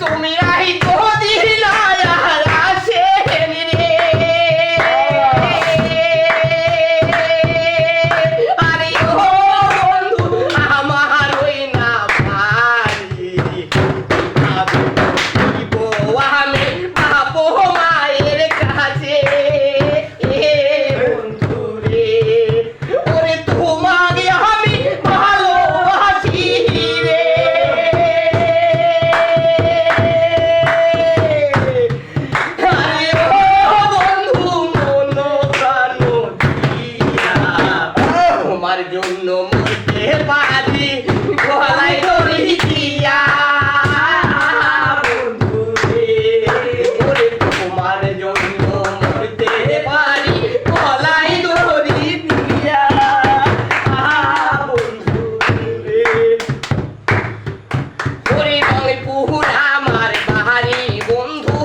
তুমি আই কদিন আর আসেন রে আরে ও বন্ধু আমার ওই না ভারি আমি বাবু মায়ের কাছে বন্ধু রে ওরে তোমাকে আমি ভালোবাসি রে আরে ও বন্ধু মন প্রাণ দিয়া তোমার জন্য মরতে পারি গলায় দড়ি দিয়া বন্ধু রে ওরে তোমার জন্য মরতে পারি গলায় দড়ি দিয়া বন্ধু রে ওরে রংপুর আমার বাড়ি বন্ধু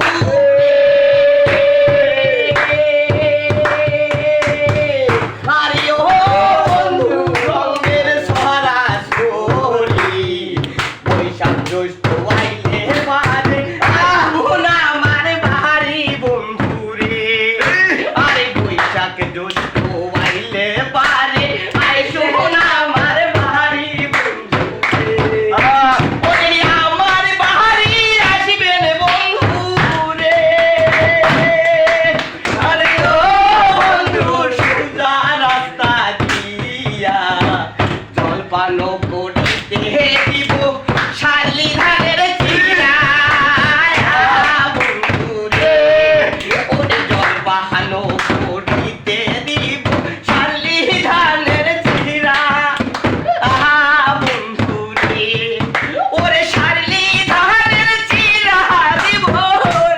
আরে ও বন্ধু রঙের সরাসরি বৈশাখ জ্যৈষ্ঠ আইলে পারে আগুন আমার বাড়ি বন্ধু রে আরে বৈশাখ জ্যৈষ্ঠ আইলে পারে আয় শোন আমার বাড়ি বন্ধু রে ওরে আমার বাড়ি আসবেন বন্ধু রে আরে ও বন্ধু সোজা রাস্তা দিয়া জলপান করিতে দিব শালি ধানের চিরা বন্ধু রে ওরে জলপান করিতে দিব শালি ধানের চিরা বন্ধু রে ওরে শালি ধানের চিরা দিব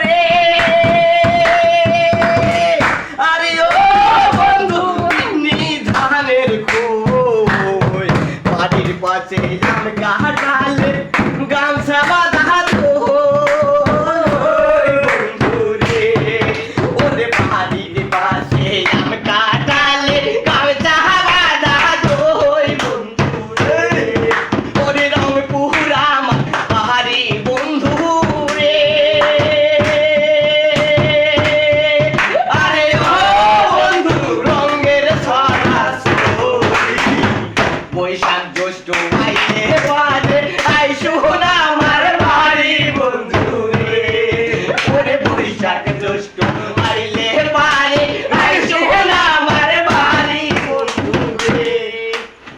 রে আরে ও বন্ধু ধানের কই বাড়ির পাশে আম গাছালে গামছা বাঁধা তো বন্ধু রে ওরে বাড়ির পাশে আম কাটালে গামছা বাঁধা তো বন্ধু রে ওরে রংপুর আমার বাড়ি বন্ধু রে আরে ও বন্ধু রঙের সরাসরি বৈশাখ জ্যৈষ্ঠ আইলে